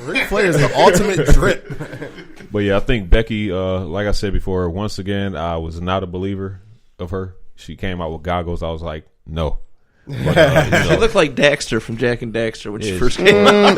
Ric Flair is the ultimate drip. But yeah, I think Becky, like I said before, once again, I was not a believer of her. She came out with goggles. I was like, no. But, She looked like Daxter from Jack and Daxter when she first came out.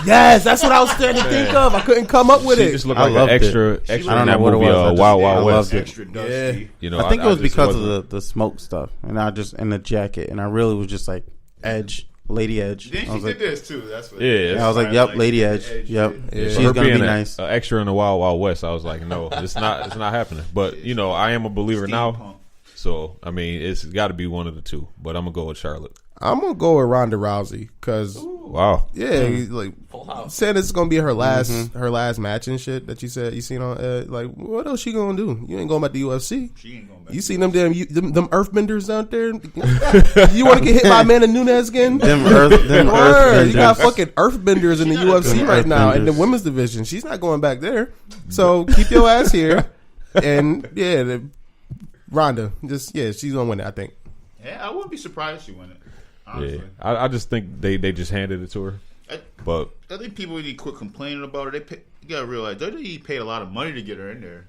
Yes, that's what I was trying to think of. I couldn't come up with she it. just looked like an extra in that movie, Wild Wild West. Extra dusty. You know, I think it was because of the smoke stuff, and the jacket, and I really was just like Edge, Lady Edge. Then she did this too. That's what. Yeah, I was like, yep, Lady Edge. Yep, she's gonna be nice. An extra in the Wild Wild West. I was like, no, it's not happening. But you know, I am a believer now. So I mean, it's got to be one of the two. But I'm gonna go with Charlotte. I'm gonna go with Ronda Rousey because like saying it's gonna be her last match and shit that you said you seen on like what else she gonna do? You ain't going back to UFC. She ain't going back. You seen them them earthbenders out there? You want to get hit by Amanda Nunes again? them earthbenders. You got fucking earthbenders in the UFC right now in the women's division. She's not going back there. So keep your ass here. And Ronda, she's gonna win it. I think. Yeah, I wouldn't be surprised if she won it. Honestly. Yeah, I just think they just handed it to her. But I think people need to quit complaining about her. You gotta realize WWE paid a lot of money to get her in there,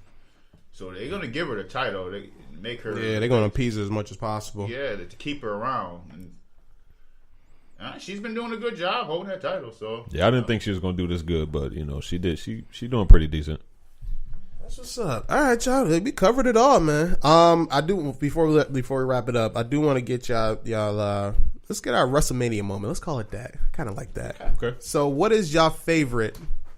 so they're gonna give her the title. They make her. Yeah, they're gonna appease her as much as possible. Yeah, to keep her around. And, she's been doing a good job holding that title. So yeah, I didn't think she was gonna do this good, but you know she did. She doing pretty decent. That's what's up. All right, y'all. We covered it all, man. I do before we wrap it up. I do want to get y'all. Let's get our WrestleMania moment. Let's call it that. Kind of like that. Okay. So, what is y'all favorite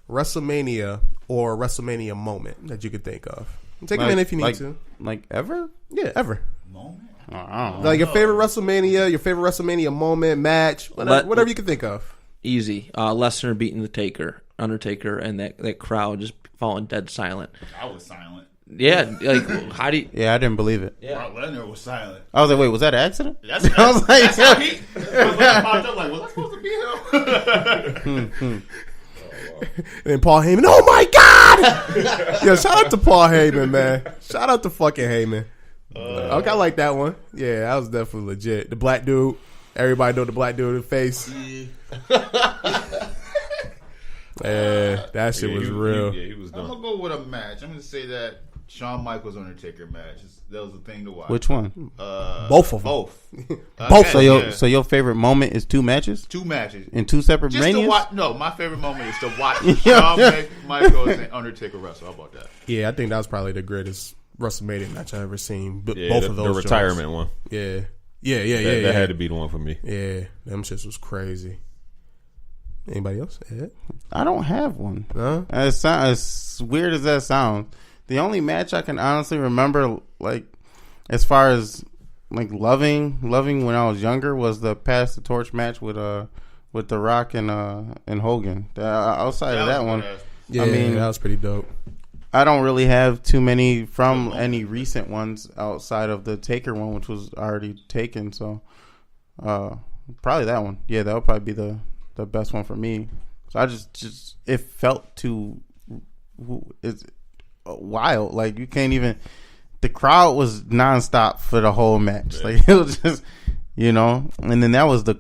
WrestleMania or WrestleMania moment that you could think of? Take a minute if you need to. Like ever? Yeah, ever. moment. Like your favorite WrestleMania, your favorite WrestleMania moment, match, whatever you can think of. Easy. Lesnar beating the Undertaker, and that crowd just falling dead silent. I was silent. Yeah, like how do you? Yeah, I didn't believe it. Yeah, Brock Lesnar was silent. I was like, wait, was that an accident? I was like, that's how he popped up. Like, was I supposed to be him? And Paul Heyman, oh my God! Yo, shout out to Paul Heyman, man. Shout out to fucking Heyman. Okay, I like that one. Yeah, that was definitely legit. The black dude, everybody know the black dude in the face. Yeah, that shit was real. He was done. I'm gonna go with a match. I'm gonna say that Shawn Michaels Undertaker match. That was the thing to watch. Which one? Both of them. Both. Both. So your favorite moment is two matches? Two matches In two separate just manias? to watch. No, my favorite moment is to watch Shawn Michaels and Undertaker wrestle. How about that? Yeah, I think that was probably the greatest WrestleMania match I've ever seen. Both of those. The retirement one. Yeah. That had to be the one for me. Yeah, them shits was crazy. Anybody else? Ed? I don't have one. No? As weird as that sounds, the only match I can honestly remember, like, as far as like loving when I was younger, was the Pass the Torch match with The Rock and Hogan. Outside of that one, yeah, I mean, that was pretty dope. I don't really have too many from any recent ones outside of the Taker one, which was already taken. So probably that one. Yeah, that would probably be the best one for me. So I just it felt too wild. Like you can't even. The crowd was nonstop for the whole match. Like it was just, you know. And then that was the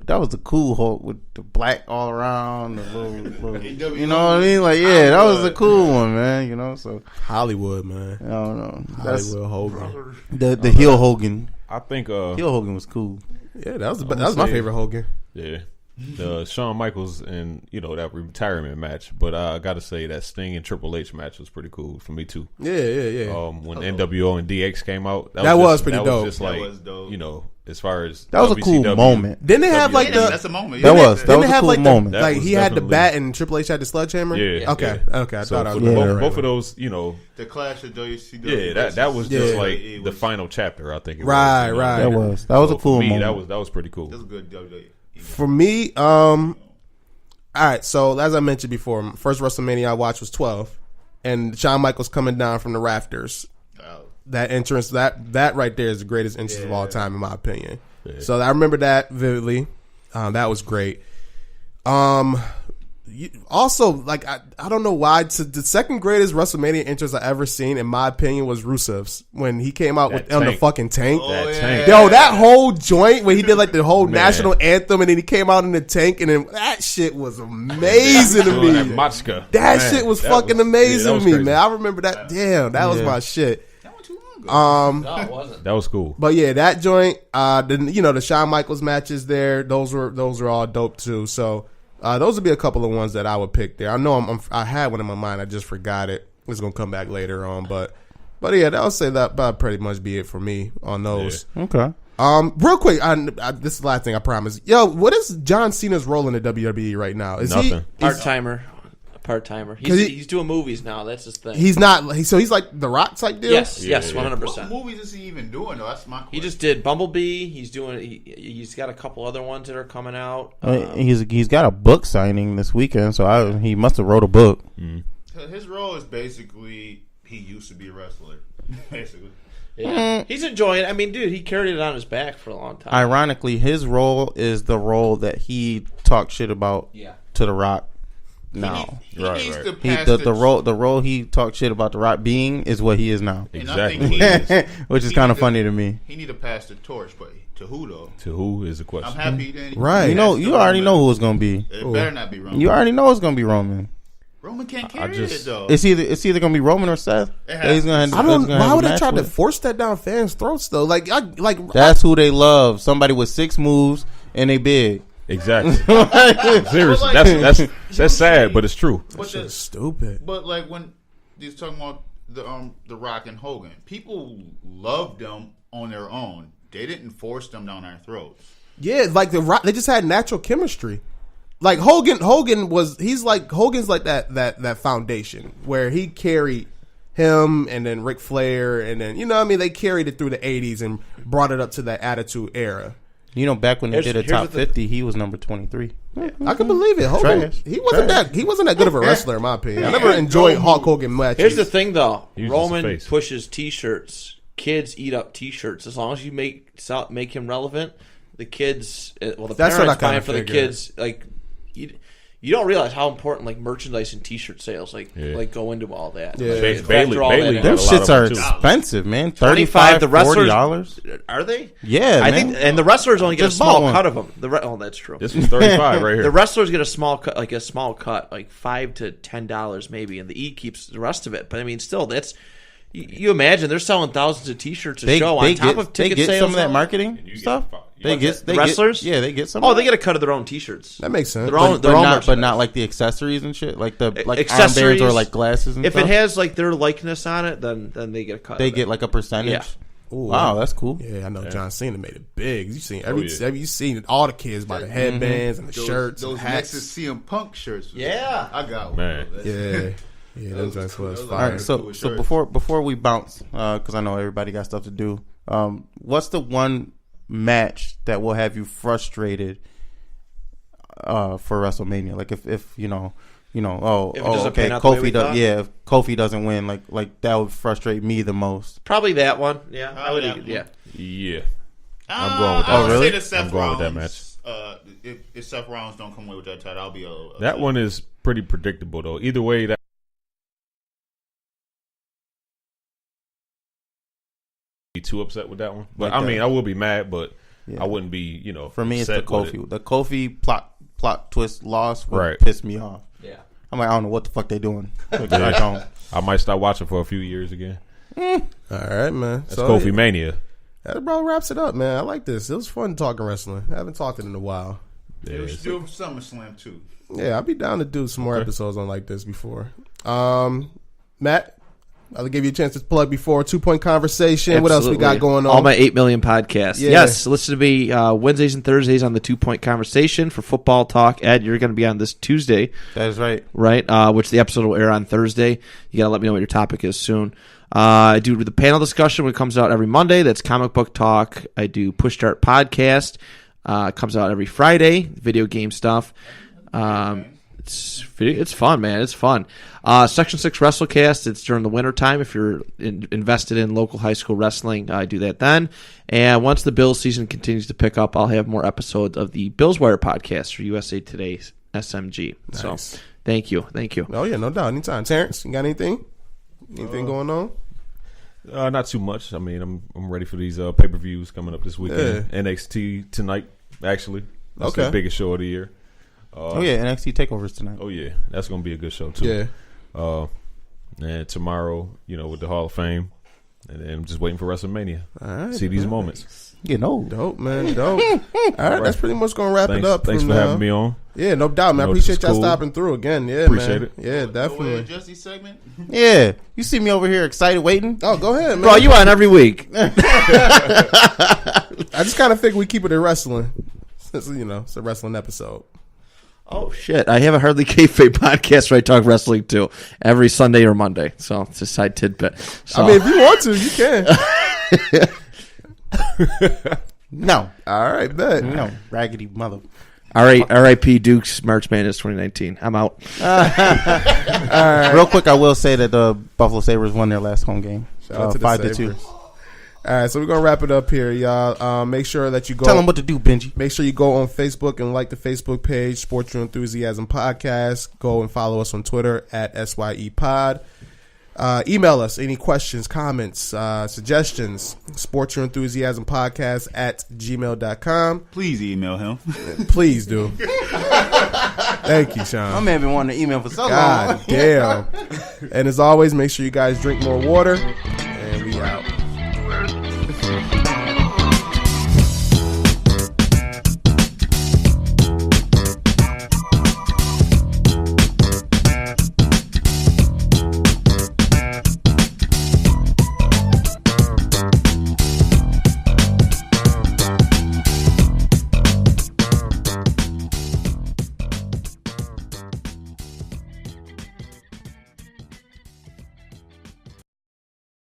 cool Hulk with the black all around, the little you know what I mean? Like that was the cool one, man. You know, so Hollywood, man. I don't know. Hollywood Hogan. The heel Hogan. I think heel Hogan was cool. Yeah, that was my favorite Hogan. Yeah. The Shawn Michaels and that retirement match, but I gotta say that Sting and Triple H match was pretty cool for me too. Yeah. When NWO and DX came out, that was pretty dope. Was just like, that was dope. As far as that was a cool moment. Didn't they have like that's a moment. That was a cool like moment. Like he had the bat and Triple H had the sledgehammer. Yeah. Okay. I so thought I was both of those. The Clash of WCW. Yeah, that was just like the final chapter. I think. Right. That was a cool moment. That was pretty cool. That was a good WWE. For me, all right, so as I mentioned before, first WrestleMania I watched was 12, and Shawn Michaels coming down from the rafters. Oh. That entrance, that right there is the greatest entrance of all time, in my opinion. Yeah. So I remember that vividly. That was great. also, like, I don't know why. The second greatest WrestleMania entrance I ever seen, in my opinion, was Rusev's when he came out on the fucking tank. Tank. Yo, that whole joint when he did like the whole national anthem and then he came out in the tank and then that shit was amazing to me. That shit was fucking amazing to me, man. I remember that. Damn, that was my shit. No, it wasn't. That was cool. But yeah, that joint, then the Shawn Michaels matches there, those were all dope too. So those would be a couple of ones that I would pick there. I know I had one in my mind, I just forgot it. It's gonna come back later on, but yeah, I'll say that pretty much be it for me on those. Yeah. Okay. Real quick, this is the last thing I promise. Yo, what is John Cena's role in the WWE right now? Is Nothing. Part-timer. He's doing movies now. That's his thing. He's not. So he's like the Rock type deal. Yes, 100%. What movies is he even doing though? That's my question. He just did Bumblebee. He's doing. He's got a couple other ones that are coming out. He's got a book signing this weekend, so he must have wrote a book. His role is basically he used to be a wrestler, basically. Yeah. He's enjoying it. I mean, dude, he carried it on his back for a long time. Ironically, his role is the role that he talked shit about to The Rock. Now, he needs to pass the role he talked shit about The Rock being is what he is now. Exactly. Which is kind of funny to me. He need to pass the torch, but to who though? To who is the question? I'm happy that right. You already know who it's gonna be. It better not be Roman. You already know it's gonna be Roman. Roman can't carry it though. It's either gonna be Roman or Seth. Why would they try to force that down fans' throats though? That's who they love. Somebody with 6 moves and they big. Exactly. Seriously, that's sad, but it's true. That's just stupid. But like when he's talking about the Rock and Hogan, people loved them on their own. They didn't force them down our throats. Yeah, like the Rock, they just had natural chemistry. Like Hogan's like that foundation where he carried him and then Ric Flair and then they carried it through the 80s and brought it up to that Attitude Era. Back when they did a top 50, he was number 23. I can believe it. Hogan, he wasn't that good of a wrestler in my opinion. I never enjoyed Hulk Hogan matches. Here's the thing though, Roman pushes T-shirts. Kids eat up T-shirts. As long as you make him relevant, the kids, the parents buying for the kids, like you don't realize how important like merchandise and T-shirt sales like go into all that. Yeah. Bailey them shits are expensive, man. $35, $40. Are they? Yeah, I think, and the wrestlers only get a small cut of them. That's true. This was $35 right here. The wrestlers get a small cut, like $5 to $10 maybe, and the E keeps the rest of it. But I mean, still, that's. You imagine they're selling thousands of T-shirts a show on top of ticket sales. They get some of that marketing stuff. They get wrestlers. They get some. Oh, they get a cut of their own T-shirts. That makes sense. But not like the accessories and shit, like the armbands or like glasses and stuff. If it has like their likeness on it, then they get a cut. They get like a percentage. Yeah. Ooh, wow, that's cool. Yeah, I know John Cena made it big. You seen you seen all the kids buy the headbands and the shirts, those and hats. Nexus CM Punk shirts. Yeah, I got one. Man. Yeah, those was fire. All right, so before we bounce, because I know everybody got stuff to do. What's the one match that will have you frustrated for WrestleMania? Like if Kofi Kofi doesn't win, like that would frustrate me the most. Probably that one. Yeah, I would. Yeah. I'm going with that. Oh, really? I'm going with that match. If Seth Rollins don't come away with that title, I'll be that one is pretty predictable though. Either way, that. Be too upset with that one, but I mean, I will be mad, but I wouldn't be, For me, it's the Kofi. The Kofi plot twist loss would piss me off. Yeah, I'm like, I don't know what the fuck they doing. I might start watching for a few years again. All right, man. That's Kofi Mania. That probably wraps it up, man. I like this. It was fun talking wrestling. I haven't talked it in a while. Yeah, we should do SummerSlam too. Yeah, I'll be down to do some more episodes on like this before. Matt, I'll give you a chance to plug before 2 Point Conversation. Absolutely. What else we got going on? All my 8 million podcasts. Yeah. Yes, listen to me Wednesdays and Thursdays on the 2 Point Conversation for football talk. Ed, you're going to be on this Tuesday. That is right. Right, which the episode will air on Thursday. You got to let me know what your topic is soon. I do the panel discussion when it comes out every Monday. That's comic book talk. I do Push Start Podcast. It comes out every Friday. Video game stuff. It's fun, man. It's fun. Section 6 WrestleCast. It's during the wintertime. If you're invested in local high school wrestling, I do that then. And once the Bills season continues to pick up, I'll have more episodes of the Bills Wire podcast for USA Today SMG. Nice. So thank you. Oh yeah, no doubt. Anytime. Terrence, you got anything? Anything going on? Not too much. I mean, I'm ready for these pay-per-views coming up this weekend. Yeah. NXT tonight, actually. That's the biggest show of the year. NXT Takeovers tonight. Oh yeah, that's gonna be a good show too. Yeah. And tomorrow, with the Hall of Fame, and then I'm just waiting for WrestleMania. All right, see these moments. Dope, man, dope. All right, that's pretty much gonna wrap it up. Thanks for having me on. Yeah, no doubt, man. I appreciate y'all stopping through again. Yeah, appreciate it. Yeah, definitely. Jesse segment. Yeah, you see me over here excited waiting. Oh, go ahead, man. Bro, you on every week. I just kind of think we keep it in wrestling, since it's a wrestling episode. Oh shit! I have a Hardly Kayfabe podcast where I talk wrestling too every Sunday or Monday. So it's a side tidbit. So. I mean, if you want to, you can. No. All right, bet. No, raggedy mother. All right, R.I.P. Duke's March Madness 2019. I'm out. All right. Real quick, I will say that the Buffalo Sabres won their last home game. Shout out to the 5-2. All right, so we're going to wrap it up here, y'all. Make sure that you go. Tell them what to do, Benji. Make sure you go on Facebook and like the Facebook page, Sports Your Enthusiasm Podcast. Go and follow us on Twitter at SYE Pod. Email us any questions, comments, suggestions, sportyourenthusiasmpodcast at gmail.com. Please email him. Please do. Thank you, Sean. My man been wanting to email for so long. God damn. And as always, make sure you guys drink more water,